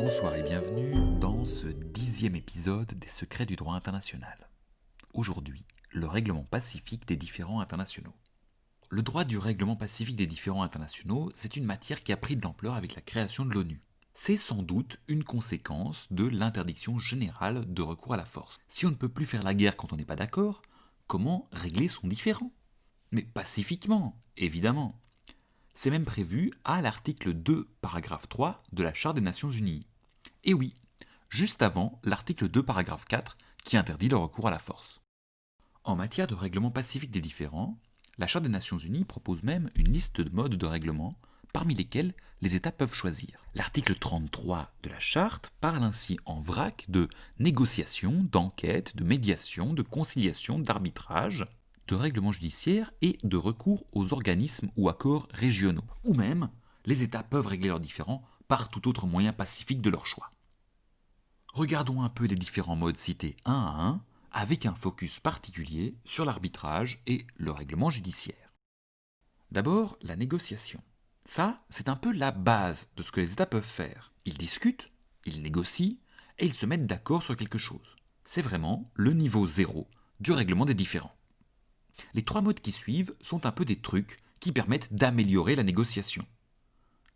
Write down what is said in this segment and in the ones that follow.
Bonsoir et bienvenue dans ce 10e épisode des Secrets du droit international. Aujourd'hui, le règlement pacifique des différends internationaux. Le droit du règlement pacifique des différends internationaux, c'est une matière qui a pris de l'ampleur avec la création de l'ONU. C'est sans doute une conséquence de l'interdiction générale de recours à la force. Si on ne peut plus faire la guerre quand on n'est pas d'accord, comment régler son différend ? Mais pacifiquement, évidemment. C'est même prévu à l'article 2, paragraphe 3 de la Charte des Nations Unies. Et oui, juste avant l'article 2, paragraphe 4 qui interdit le recours à la force. En matière de règlement pacifique des différends, la Charte des Nations Unies propose même une liste de modes de règlement parmi lesquels les États peuvent choisir. L'article 33 de la Charte parle ainsi en vrac de négociation, d'enquête, de médiation, de conciliation, d'arbitrage, de règlement judiciaire et de recours aux organismes ou accords régionaux. Ou même, les États peuvent régler leurs différends par tout autre moyen pacifique de leur choix. Regardons un peu les différents modes cités un à un, avec un focus particulier sur l'arbitrage et le règlement judiciaire. D'abord, la négociation. Ça, c'est un peu la base de ce que les États peuvent faire. Ils discutent, ils négocient et ils se mettent d'accord sur quelque chose. C'est vraiment le niveau 0 du règlement des différends. Les trois modes qui suivent sont un peu des trucs qui permettent d'améliorer la négociation.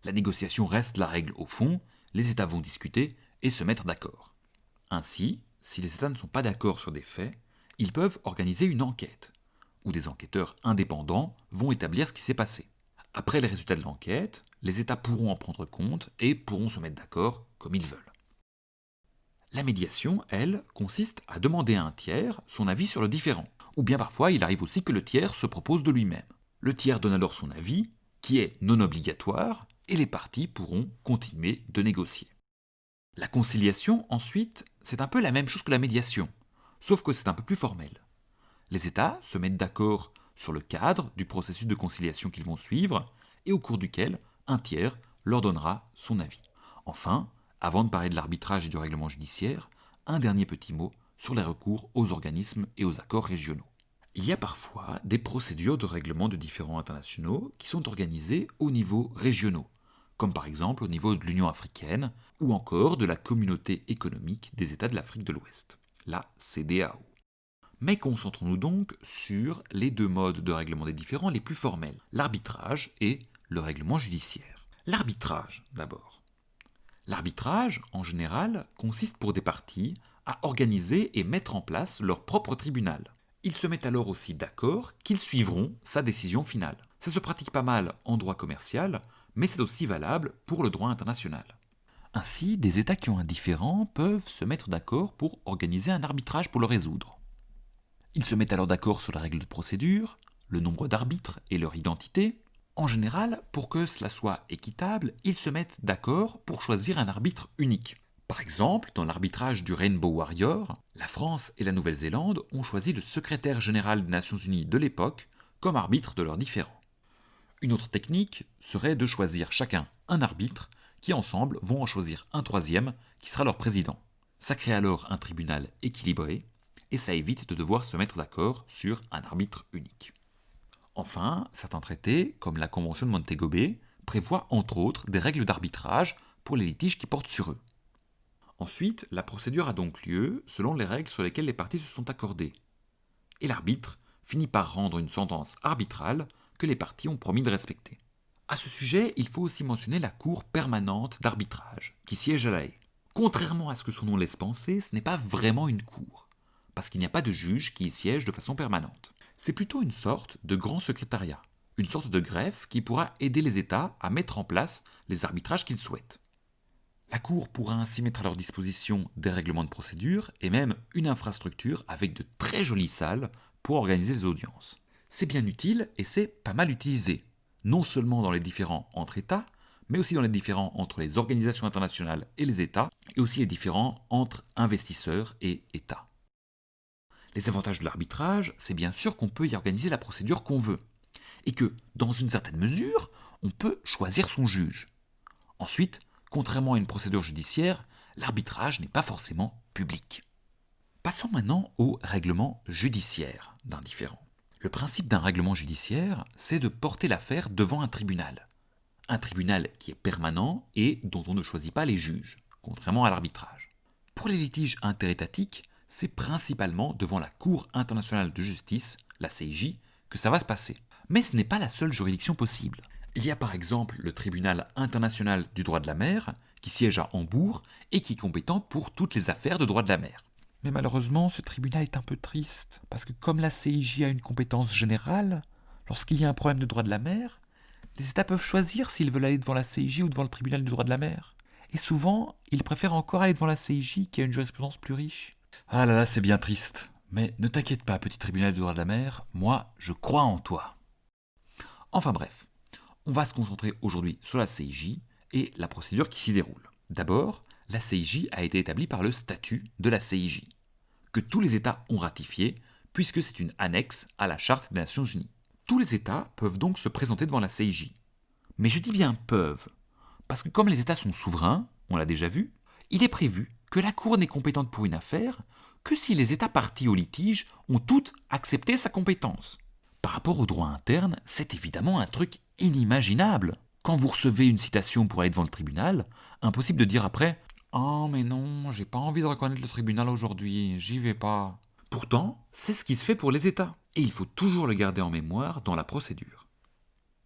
La négociation reste la règle au fond, les États vont discuter et se mettre d'accord. Ainsi, si les États ne sont pas d'accord sur des faits, ils peuvent organiser une enquête, où des enquêteurs indépendants vont établir ce qui s'est passé. Après les résultats de l'enquête, les États pourront en prendre compte et pourront se mettre d'accord comme ils veulent. La médiation, elle, consiste à demander à un tiers son avis sur le différend. Ou bien parfois, il arrive aussi que le tiers se propose de lui-même. Le tiers donne alors son avis, qui est non obligatoire, et les parties pourront continuer de négocier. La conciliation, ensuite, c'est un peu la même chose que la médiation, sauf que c'est un peu plus formel. Les États se mettent d'accord sur le cadre du processus de conciliation qu'ils vont suivre, et au cours duquel un tiers leur donnera son avis. Enfin, avant de parler de l'arbitrage et du règlement judiciaire, un dernier petit mot sur les recours aux organismes et aux accords régionaux. Il y a parfois des procédures de règlement de différends internationaux qui sont organisées au niveau régionaux, comme par exemple au niveau de l'Union africaine ou encore de la Communauté économique des États de l'Afrique de l'Ouest, la CEDEAO. Mais concentrons-nous donc sur les deux modes de règlement des différends les plus formels, l'arbitrage et le règlement judiciaire. L'arbitrage, d'abord. L'arbitrage, en général, consiste pour des parties à organiser et mettre en place leur propre tribunal. Ils se mettent alors aussi d'accord qu'ils suivront sa décision finale. Ça se pratique pas mal en droit commercial, mais c'est aussi valable pour le droit international. Ainsi, des États qui ont un différend peuvent se mettre d'accord pour organiser un arbitrage pour le résoudre. Ils se mettent alors d'accord sur la règle de procédure, le nombre d'arbitres et leur identité. En général, pour que cela soit équitable, ils se mettent d'accord pour choisir un arbitre unique. Par exemple, dans l'arbitrage du Rainbow Warrior, la France et la Nouvelle-Zélande ont choisi le secrétaire général des Nations Unies de l'époque comme arbitre de leurs différends. Une autre technique serait de choisir chacun un arbitre qui ensemble vont en choisir un troisième qui sera leur président. Ça crée alors un tribunal équilibré et ça évite de devoir se mettre d'accord sur un arbitre unique. Enfin, certains traités, comme la Convention de Montego Bay, prévoient entre autres des règles d'arbitrage pour les litiges qui portent sur eux. Ensuite, la procédure a donc lieu selon les règles sur lesquelles les parties se sont accordées. Et l'arbitre finit par rendre une sentence arbitrale que les parties ont promis de respecter. À ce sujet, il faut aussi mentionner la Cour permanente d'arbitrage, qui siège à La Haye. Contrairement à ce que son nom laisse penser, ce n'est pas vraiment une cour, parce qu'il n'y a pas de juge qui y siège de façon permanente. C'est plutôt une sorte de grand secrétariat, une sorte de greffe qui pourra aider les États à mettre en place les arbitrages qu'ils souhaitent. La Cour pourra ainsi mettre à leur disposition des règlements de procédure et même une infrastructure avec de très jolies salles pour organiser les audiences. C'est bien utile et c'est pas mal utilisé, non seulement dans les différends entre États, mais aussi dans les différends entre les organisations internationales et les États, et aussi les différends entre investisseurs et États. Les avantages de l'arbitrage, c'est bien sûr qu'on peut y organiser la procédure qu'on veut, et que, dans une certaine mesure, on peut choisir son juge. Ensuite, contrairement à une procédure judiciaire, l'arbitrage n'est pas forcément public. Passons maintenant au règlement judiciaire d'un différend. Le principe d'un règlement judiciaire, c'est de porter l'affaire devant un tribunal. Un tribunal qui est permanent et dont on ne choisit pas les juges. contrairement à l'arbitrage. Pour les litiges interétatiques, c'est principalement devant la Cour internationale de justice, la CIJ, que ça va se passer. Mais ce n'est pas la seule juridiction possible. Il y a par exemple le tribunal international du droit de la mer, qui siège à Hambourg et qui est compétent pour toutes les affaires de droit de la mer. Mais malheureusement, ce tribunal est un peu triste, parce que comme la CIJ a une compétence générale, lorsqu'il y a un problème de droit de la mer, les États peuvent choisir s'ils veulent aller devant la CIJ ou devant le tribunal du droit de la mer. Et souvent, ils préfèrent encore aller devant la CIJ qui a une jurisprudence plus riche. Ah là là, c'est bien triste. Mais ne t'inquiète pas, petit tribunal du droit de la mer, moi, je crois en toi. Enfin bref, on va se concentrer aujourd'hui sur la CIJ et la procédure qui s'y déroule. D'abord, la CIJ a été établie par le statut de la CIJ, que tous les États ont ratifié, puisque c'est une annexe à la Charte des Nations Unies. Tous les États peuvent donc se présenter devant la CIJ. Mais je dis bien peuvent, parce que comme les États sont souverains, on l'a déjà vu, il est prévu que la Cour n'est compétente pour une affaire que si les États partis au litige ont toutes accepté sa compétence. Par rapport au droit interne, c'est évidemment un truc inimaginable. Quand vous recevez une citation pour aller devant le tribunal, impossible de dire après « Oh mais non, j'ai pas envie de reconnaître le tribunal aujourd'hui, j'y vais pas ». Pourtant, c'est ce qui se fait pour les États, et il faut toujours le garder en mémoire dans la procédure.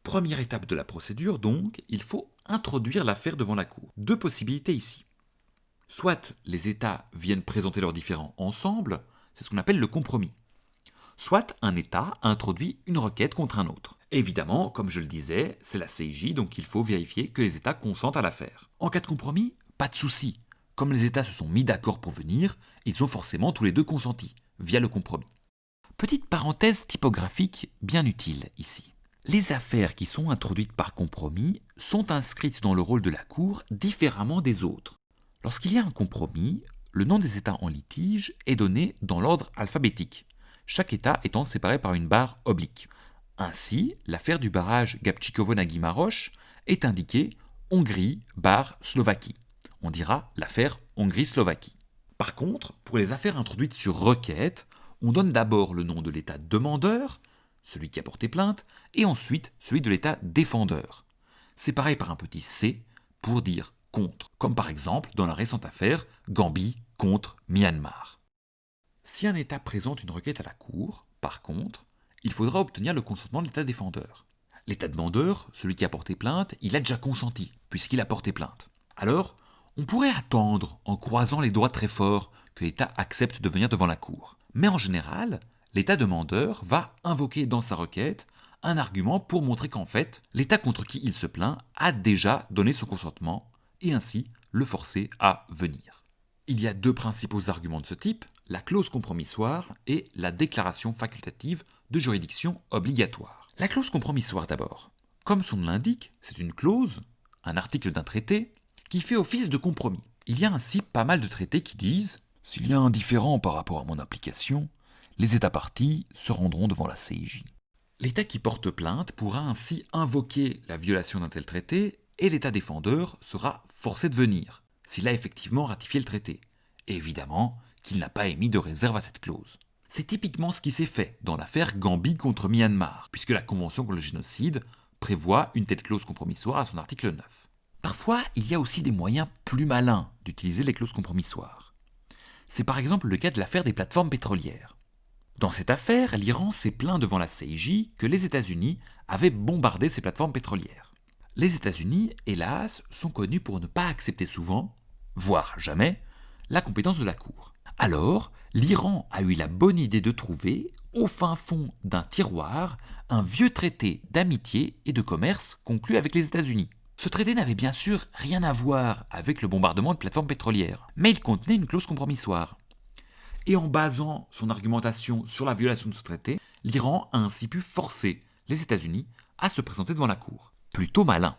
Première étape de la procédure donc, il faut introduire l'affaire devant la Cour. Deux possibilités ici. Soit les États viennent présenter leurs différends ensemble, c'est ce qu'on appelle le compromis. Soit un État introduit une requête contre un autre. Évidemment, comme je le disais, c'est la CIJ, donc il faut vérifier que les États consentent à l'affaire. En cas de compromis, pas de souci. Comme les États se sont mis d'accord pour venir, ils ont forcément tous les deux consenti, via le compromis. Petite parenthèse typographique bien utile ici. Les affaires qui sont introduites par compromis sont inscrites dans le rôle de la Cour différemment des autres. Lorsqu'il y a un compromis, le nom des États en litige est donné dans l'ordre alphabétique, chaque État étant séparé par une barre oblique. Ainsi, l'affaire du barrage Gabčíkovo-Nagy-Maroš est indiquée Hongrie, Slovaquie. On dira l'affaire Hongrie-Slovaquie. Par contre, pour les affaires introduites sur requête, on donne d'abord le nom de l'État demandeur, celui qui a porté plainte, et ensuite celui de l'État défendeur. Séparé par un petit C pour dire contre, comme par exemple dans la récente affaire Gambie contre Myanmar. Si un État présente une requête à la Cour, par contre, il faudra obtenir le consentement de l'État défendeur. L'État demandeur, celui qui a porté plainte, il a déjà consenti, puisqu'il a porté plainte. Alors, on pourrait attendre, en croisant les doigts très fort, que l'État accepte de venir devant la Cour. Mais en général, l'État demandeur va invoquer dans sa requête un argument pour montrer qu'en fait, l'État contre qui il se plaint a déjà donné son consentement, et ainsi le forcer à venir. Il y a deux principaux arguments de ce type, la clause compromissoire et la déclaration facultative de juridiction obligatoire. La clause compromissoire d'abord. Comme son nom l'indique, c'est une clause, un article d'un traité, qui fait office de compromis. Il y a ainsi pas mal de traités qui disent « S'il y a un différend par rapport à mon application, les États partis se rendront devant la CIJ. » L'État qui porte plainte pourra ainsi invoquer la violation d'un tel traité et l'État défendeur sera forcé de venir, s'il a effectivement ratifié le traité. Et évidemment qu'il n'a pas émis de réserve à cette clause. C'est typiquement ce qui s'est fait dans l'affaire Gambie contre Myanmar, puisque la Convention contre le génocide prévoit une telle clause compromissoire à son article 9. Parfois, il y a aussi des moyens plus malins d'utiliser les clauses compromissoires. C'est par exemple le cas de l'affaire des plateformes pétrolières. Dans cette affaire, l'Iran s'est plaint devant la CIJ que les États-Unis avaient bombardé ces plateformes pétrolières. Les États-Unis, hélas, sont connus pour ne pas accepter souvent, voire jamais, la compétence de la Cour. Alors, l'Iran a eu la bonne idée de trouver, au fin fond d'un tiroir, un vieux traité d'amitié et de commerce conclu avec les États-Unis. Ce traité n'avait bien sûr rien à voir avec le bombardement de plateformes pétrolières, mais il contenait une clause compromissoire. Et en basant son argumentation sur la violation de ce traité, l'Iran a ainsi pu forcer les États-Unis à se présenter devant la Cour. Plutôt malin.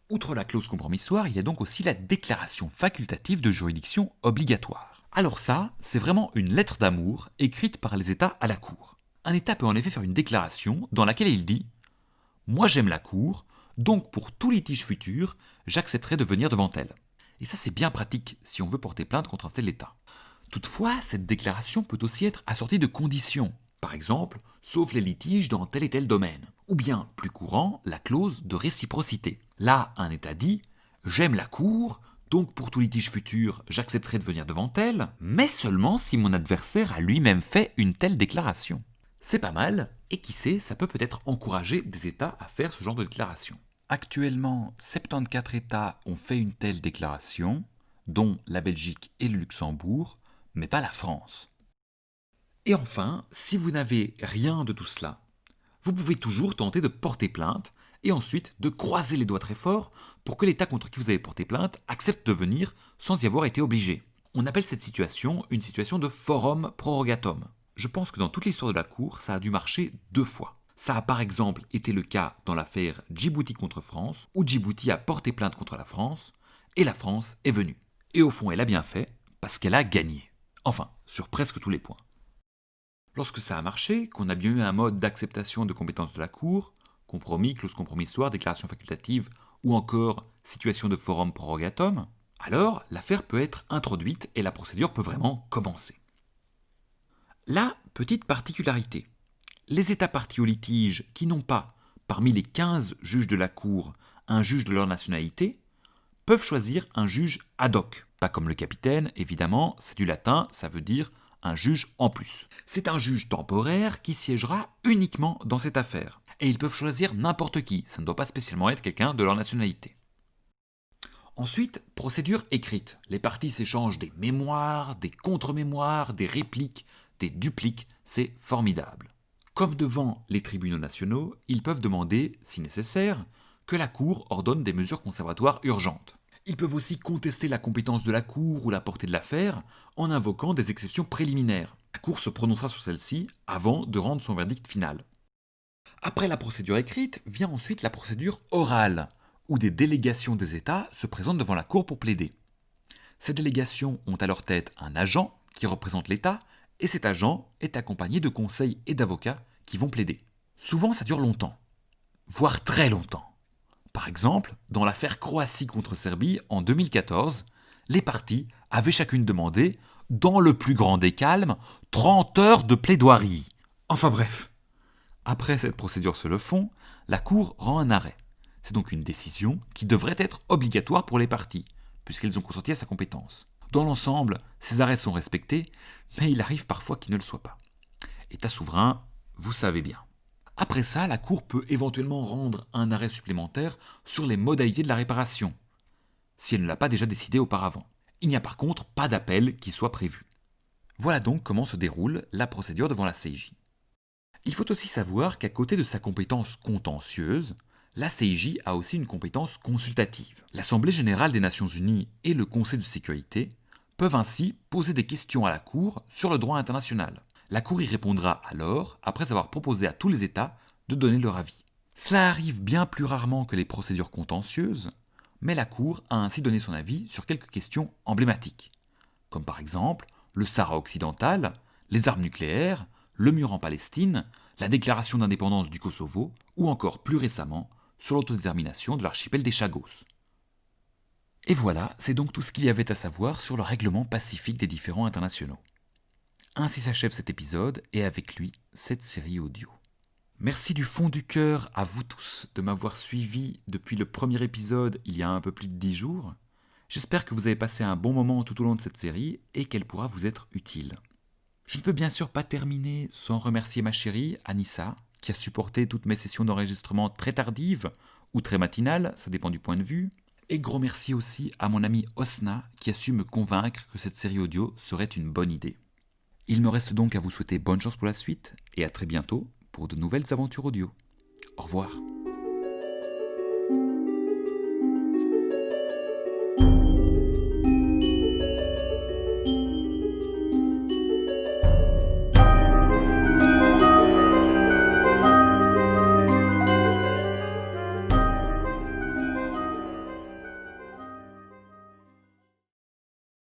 Outre la clause compromissoire, il y a donc aussi la déclaration facultative de juridiction obligatoire. Alors ça, c'est vraiment une lettre d'amour écrite par les États à la Cour. Un État peut en effet faire une déclaration dans laquelle il dit « Moi j'aime la Cour, donc pour tout litige futur, j'accepterai de venir devant elle. » Et ça c'est bien pratique si on veut porter plainte contre un tel État. Toutefois, cette déclaration peut aussi être assortie de conditions. Par exemple, sauf les litiges dans tel et tel domaine. Ou bien, plus courant, la clause de réciprocité. Là, un État dit « J'aime la Cour, Donc pour tout litige futur, j'accepterai de venir devant elle, mais seulement si mon adversaire a lui-même fait une telle déclaration. C'est pas mal, et qui sait, ça peut peut-être encourager des États à faire ce genre de déclaration. Actuellement, 74 États ont fait une telle déclaration, dont la Belgique et le Luxembourg, mais pas la France. Et enfin, si vous n'avez rien de tout cela, vous pouvez toujours tenter de porter plainte et ensuite de croiser les doigts très fort pour que l'État contre qui vous avez porté plainte accepte de venir sans y avoir été obligé. On appelle cette situation une situation de forum prorogatum. Je pense que dans toute l'histoire de la Cour, ça a dû marcher 2 fois. Ça a par exemple été le cas dans l'affaire Djibouti contre France, où Djibouti a porté plainte contre la France, et la France est venue. Et au fond, elle a bien fait, parce qu'elle a gagné. Enfin, sur presque tous les points. Lorsque ça a marché, qu'on a bien eu un mode d'acceptation de compétences de la Cour, compromis, clause compromissoire, déclaration facultative, ou encore situation de forum prorogatum, alors l'affaire peut être introduite et la procédure peut vraiment commencer. La petite particularité. Les États partis au litige qui n'ont pas, parmi les 15 juges de la Cour, un juge de leur nationalité, peuvent choisir un juge ad hoc. Pas comme le capitaine, évidemment, c'est du latin, ça veut dire un juge en plus. C'est un juge temporaire qui siégera uniquement dans cette affaire. Et ils peuvent choisir n'importe qui, ça ne doit pas spécialement être quelqu'un de leur nationalité. Ensuite, procédure écrite. Les parties s'échangent des mémoires, des contre-mémoires, des répliques, des dupliques, c'est formidable. Comme devant les tribunaux nationaux, ils peuvent demander, si nécessaire, que la Cour ordonne des mesures conservatoires urgentes. Ils peuvent aussi contester la compétence de la Cour ou la portée de l'affaire en invoquant des exceptions préliminaires. La Cour se prononcera sur celle-ci avant de rendre son verdict final. Après la procédure écrite, vient ensuite la procédure orale, où des délégations des États se présentent devant la Cour pour plaider. Ces délégations ont à leur tête un agent qui représente l'État, et cet agent est accompagné de conseils et d'avocats qui vont plaider. Souvent ça dure longtemps, voire très longtemps. Par exemple, dans l'affaire Croatie contre Serbie en 2014, les parties avaient chacune demandé, dans le plus grand des calmes, 30 heures de plaidoirie. Enfin bref. Après cette procédure sur le fond, la Cour rend un arrêt. C'est donc une décision qui devrait être obligatoire pour les parties, puisqu'elles ont consenti à sa compétence. Dans l'ensemble, ces arrêts sont respectés, mais il arrive parfois qu'ils ne le soient pas. État souverain, vous savez bien. Après ça, la Cour peut éventuellement rendre un arrêt supplémentaire sur les modalités de la réparation, si elle ne l'a pas déjà décidé auparavant. Il n'y a par contre pas d'appel qui soit prévu. Voilà donc comment se déroule la procédure devant la CIJ. Il faut aussi savoir qu'à côté de sa compétence contentieuse, la CIJ a aussi une compétence consultative. L'Assemblée générale des Nations unies et le Conseil de sécurité peuvent ainsi poser des questions à la Cour sur le droit international. La Cour y répondra alors après avoir proposé à tous les États de donner leur avis. Cela arrive bien plus rarement que les procédures contentieuses, mais la Cour a ainsi donné son avis sur quelques questions emblématiques, comme par exemple le Sahara occidental, les armes nucléaires, le mur en Palestine, la déclaration d'indépendance du Kosovo, ou encore plus récemment sur l'autodétermination de l'archipel des Chagos. Et voilà, c'est donc tout ce qu'il y avait à savoir sur le règlement pacifique des différends internationaux. Ainsi s'achève cet épisode et avec lui cette série audio. Merci du fond du cœur à vous tous de m'avoir suivi depuis le premier épisode il y a un peu plus de 10 jours. J'espère que vous avez passé un bon moment tout au long de cette série et qu'elle pourra vous être utile. Je ne peux bien sûr pas terminer sans remercier ma chérie, Anissa, qui a supporté toutes mes sessions d'enregistrement très tardives ou très matinales, ça dépend du point de vue. Et gros merci aussi à mon ami Osna qui a su me convaincre que cette série audio serait une bonne idée. Il me reste donc à vous souhaiter bonne chance pour la suite et à très bientôt pour de nouvelles aventures audio. Au revoir.